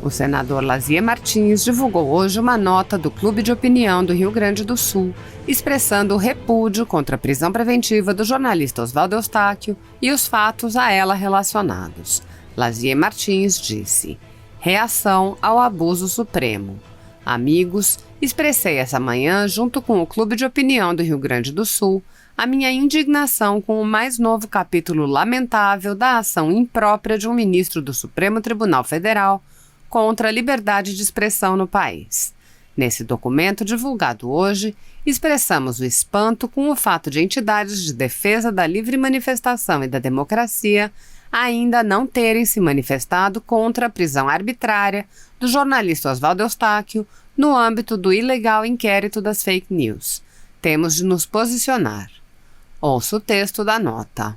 O senador Lazier Martins divulgou hoje uma nota do Clube de Opinião do Rio Grande do Sul, expressando o repúdio contra a prisão preventiva do jornalista Oswaldo Eustáquio e os fatos a ela relacionados. Lazier Martins disse: reação ao abuso supremo. Amigos, expressei essa manhã, junto com o Clube de Opinião do Rio Grande do Sul, a minha indignação com o mais novo capítulo lamentável da ação imprópria de um ministro do Supremo Tribunal Federal contra a liberdade de expressão no país. Nesse documento divulgado hoje, expressamos o espanto com o fato de entidades de defesa da livre manifestação e da democracia ainda não terem se manifestado contra a prisão arbitrária do jornalista Oswaldo Eustáquio no âmbito do ilegal inquérito das fake news. Temos de nos posicionar. Ouça o texto da nota.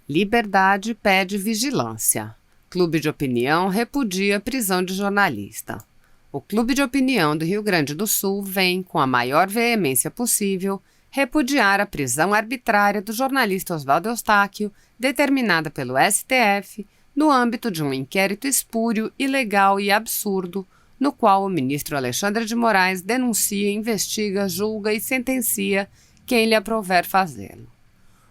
Liberdade pede vigilância. Clube de Opinião repudia a prisão de jornalista. O Clube de Opinião do Rio Grande do Sul vem, com a maior veemência possível, repudiar a prisão arbitrária do jornalista Oswaldo Eustáquio, determinada pelo STF, no âmbito de um inquérito espúrio, ilegal e absurdo, no qual o ministro Alexandre de Moraes denuncia, investiga, julga e sentencia quem lhe aprouver fazê-lo.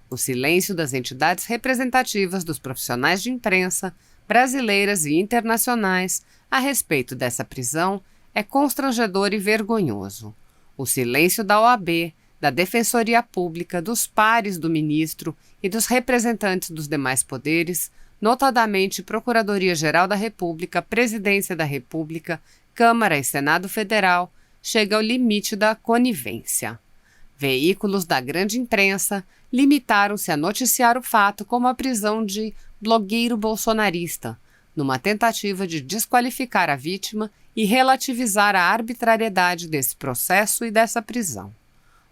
O silêncio das entidades representativas dos profissionais de imprensa, brasileiras e internacionais, a respeito dessa prisão é constrangedor e vergonhoso. O silêncio da OAB, da Defensoria Pública, dos pares do ministro e dos representantes dos demais poderes, notadamente Procuradoria-Geral da República, Presidência da República, Câmara e Senado Federal, chega ao limite da conivência. Veículos da grande imprensa limitaram-se a noticiar o fato como a prisão de blogueiro bolsonarista, numa tentativa de desqualificar a vítima e relativizar a arbitrariedade desse processo e dessa prisão.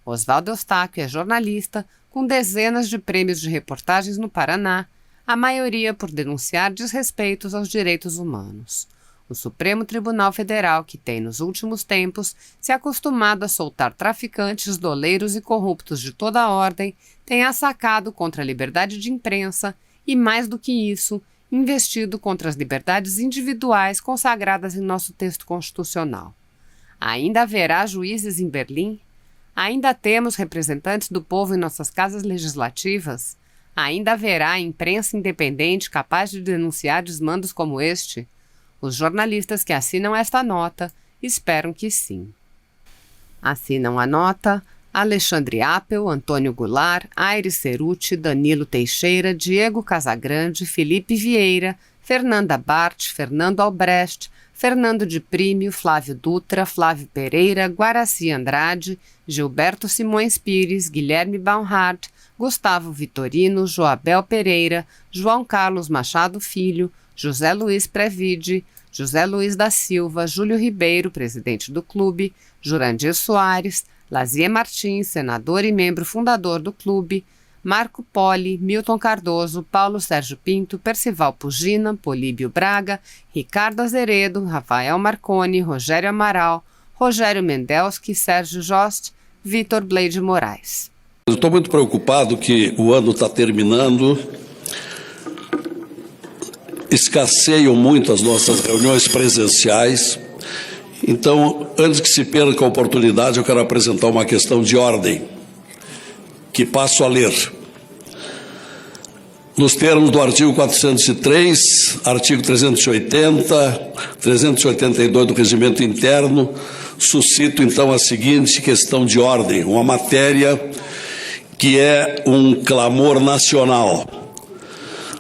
Oswaldo Eustáquio é jornalista, com dezenas de prêmios de reportagens no Paraná, a maioria por denunciar desrespeitos aos direitos humanos. O Supremo Tribunal Federal, que tem nos últimos tempos se acostumado a soltar traficantes, doleiros e corruptos de toda a ordem, tem assacado contra a liberdade de imprensa e, mais do que isso, investido contra as liberdades individuais consagradas em nosso texto constitucional. Ainda haverá juízes em Berlim? Ainda temos representantes do povo em nossas casas legislativas? Ainda haverá imprensa independente capaz de denunciar desmandos como este? Os jornalistas que assinam esta nota esperam que sim. Assinam a nota Alexandre Appel, Antônio Goulart, Aires Cerutti, Danilo Teixeira, Diego Casagrande, Felipe Vieira, Fernanda Bart, Fernando Albrecht, Fernando de Prímio, Flávio Dutra, Flávio Pereira, Guaraci Andrade, Gilberto Simões Pires, Guilherme Baumhard, Gustavo Vitorino, Joabel Pereira, João Carlos Machado Filho, José Luiz Previde, José Luiz da Silva, Júlio Ribeiro, presidente do clube, Jurandir Soares, Lazier Martins, senador e membro fundador do clube, Marco Poli, Milton Cardoso, Paulo Sérgio Pinto, Percival Pugina, Políbio Braga, Ricardo Azeredo, Rafael Marconi, Rogério Amaral, Rogério Mendelski, Sérgio Jost, Vitor Bleide Moraes. Eu estou muito preocupado que o ano está terminando, escasseiam muito as nossas reuniões presenciais. Então, antes que se perca a oportunidade, eu quero apresentar uma questão de ordem, que passo a ler. Nos termos do artigo 403, artigo 380, 382 do Regimento Interno, suscito então a seguinte questão de ordem, uma matéria que é um clamor nacional.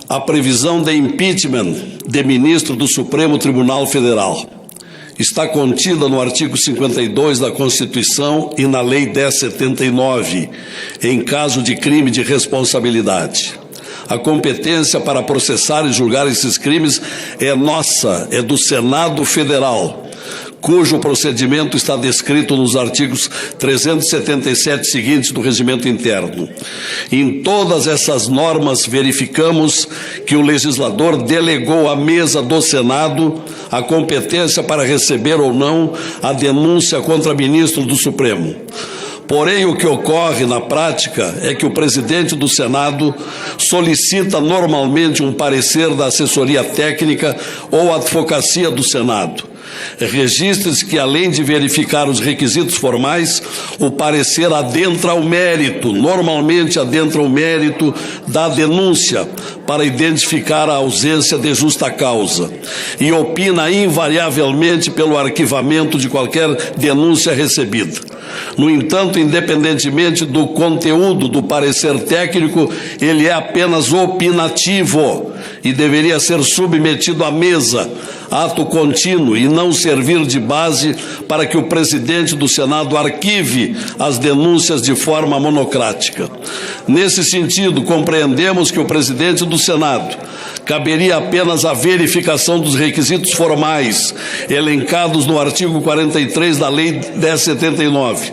A previsão de impeachment de ministro do Supremo Tribunal Federal está contida no artigo 52 da Constituição e na Lei 1079, em caso de crime de responsabilidade. A competência para processar e julgar esses crimes é nossa, é do Senado Federal, cujo procedimento está descrito nos artigos 377 seguintes do Regimento Interno. Em todas essas normas verificamos que o legislador delegou à mesa do Senado a competência para receber ou não a denúncia contra ministro do Supremo. Porém, o que ocorre na prática é que o presidente do Senado solicita normalmente um parecer da assessoria técnica ou advocacia do Senado. Registre-se que, além de verificar os requisitos formais, o parecer adentra o mérito, normalmente adentra o mérito da denúncia, para identificar a ausência de justa causa, e opina invariavelmente pelo arquivamento de qualquer denúncia recebida. No entanto, independentemente do conteúdo do parecer técnico, ele é apenas opinativo e deveria ser submetido à mesa, ato contínuo, e não servir de base para que o presidente do Senado arquive as denúncias de forma monocrática. Nesse sentido, compreendemos que o presidente do Senado caberia apenas a verificação dos requisitos formais elencados no artigo 43 da Lei 1079.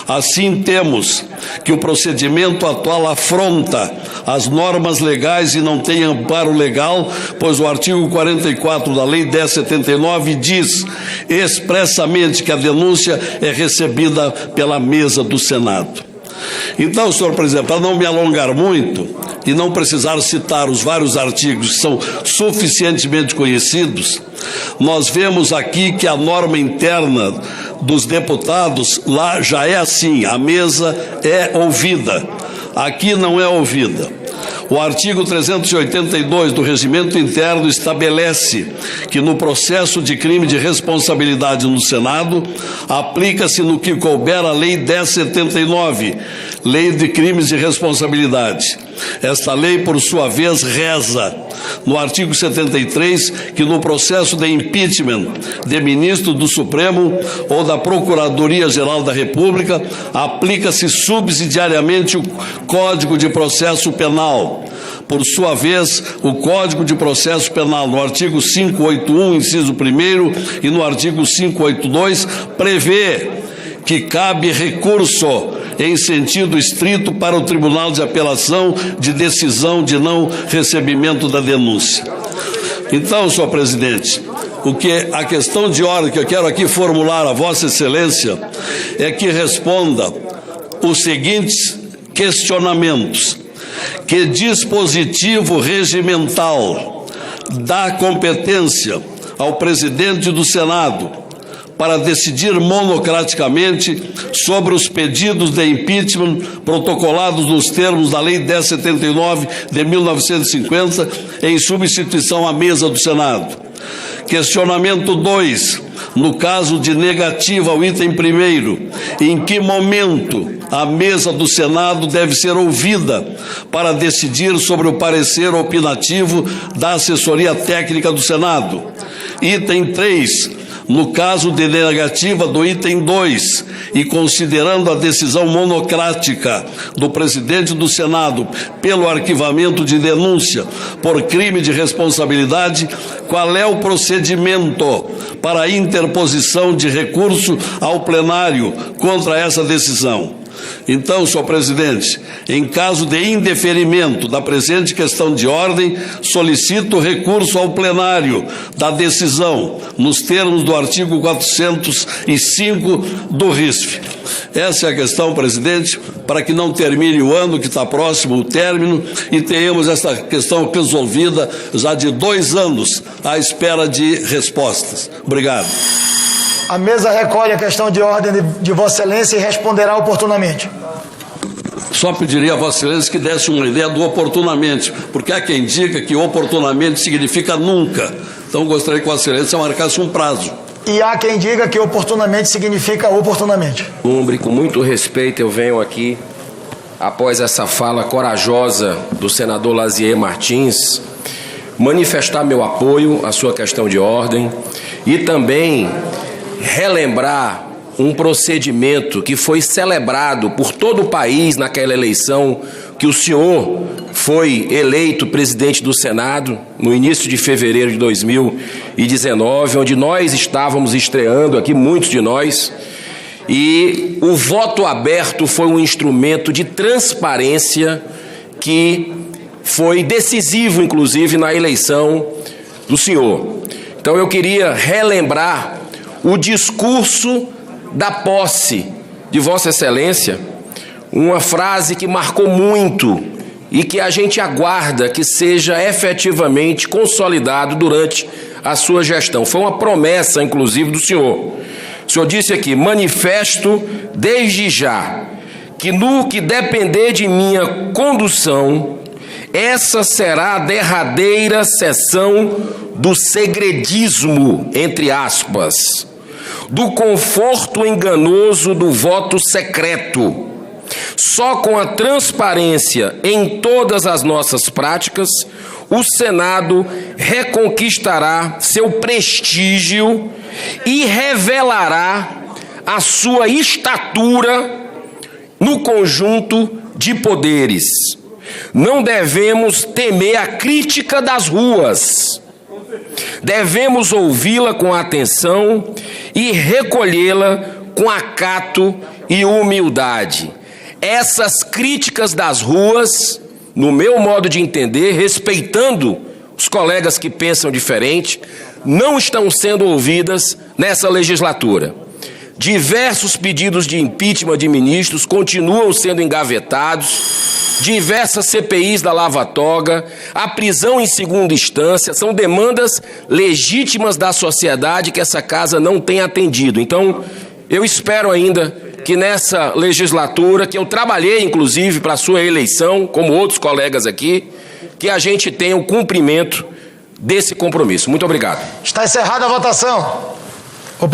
Assim, temos que o procedimento atual afronta as normas legais e não tem amparo legal, pois o artigo 44 da Lei 1079 diz expressamente que a denúncia é recebida pela mesa do Senado. Então, senhor presidente, para não me alongar muito e não precisar citar os vários artigos que são suficientemente conhecidos, nós vemos aqui que a norma interna dos deputados lá já é assim: a mesa é ouvida, aqui não é ouvida. O artigo 382 do Regimento Interno estabelece que no processo de crime de responsabilidade no Senado, aplica-se no que couber a Lei 1079, Lei de Crimes de Responsabilidade. Esta lei, por sua vez, reza, no artigo 73, que no processo de impeachment de ministro do Supremo ou da Procuradoria-Geral da República, aplica-se subsidiariamente o Código de Processo Penal. Por sua vez, o Código de Processo Penal, no artigo 581, inciso 1º, e no artigo 582, prevê que cabe recurso em sentido estrito para o Tribunal de Apelação de decisão de não recebimento da denúncia. Então, senhor presidente, a questão de ordem que eu quero aqui formular a Vossa Excelência é que responda os seguintes questionamentos: que dispositivo regimental dá competência ao presidente do Senado para decidir monocraticamente sobre os pedidos de impeachment protocolados nos termos da Lei 1079 de 1950, em substituição à mesa do Senado? Questionamento 2. No caso de negativa ao item 1º, em que momento a mesa do Senado deve ser ouvida para decidir sobre o parecer opinativo da assessoria técnica do Senado? Item 3. No caso de negativa do item 2, e considerando a decisão monocrática do presidente do Senado pelo arquivamento de denúncia por crime de responsabilidade, qual é o procedimento para a interposição de recurso ao plenário contra essa decisão? Então, senhor presidente, em caso de indeferimento da presente questão de ordem, solicito recurso ao plenário da decisão, nos termos do artigo 405 do RISF. Essa é a questão, presidente, para que não termine o ano, que está próximo o término, e tenhamos essa questão resolvida já de 2 anos à espera de respostas. Obrigado. A mesa recolhe a questão de ordem de Vossa Excelência e responderá oportunamente. Só pediria a Vossa Excelência que desse uma ideia do oportunamente, porque há quem diga que oportunamente significa nunca. Então, gostaria que Vossa Excelência marcasse um prazo. E há quem diga que oportunamente significa oportunamente. Com muito respeito, eu venho aqui, após essa fala corajosa do senador Lazier Martins, manifestar meu apoio à sua questão de ordem e também relembrar um procedimento que foi celebrado por todo o país naquela eleição que o senhor foi eleito presidente do Senado no início de fevereiro de 2019, onde nós estávamos estreando aqui, muitos de nós, e o voto aberto foi um instrumento de transparência que foi decisivo, inclusive, na eleição do senhor. Então eu queria relembrar o discurso da posse de Vossa Excelência uma frase que marcou muito e que a gente aguarda que seja efetivamente consolidado durante a sua gestão. Foi uma promessa, inclusive, do senhor. O senhor disse aqui: manifesto desde já que no que depender de minha condução, essa será a derradeira sessão do segredismo, entre aspas, do conforto enganoso do voto secreto. Só com a transparência em todas as nossas práticas, o Senado reconquistará seu prestígio e revelará a sua estatura no conjunto de poderes. Não devemos temer a crítica das ruas. Devemos ouvi-la com atenção e recolhê-la com acato e humildade. Essas críticas das ruas, no meu modo de entender, respeitando os colegas que pensam diferente, não estão sendo ouvidas nessa legislatura. Diversos pedidos de impeachment de ministros continuam sendo engavetados, diversas CPIs da Lava Toga, a prisão em segunda instância, são demandas legítimas da sociedade que essa casa não tem atendido. Então, eu espero ainda que nessa legislatura, que eu trabalhei inclusive para a sua eleição, como outros colegas aqui, que a gente tenha o cumprimento desse compromisso. Muito obrigado. Está encerrada a votação.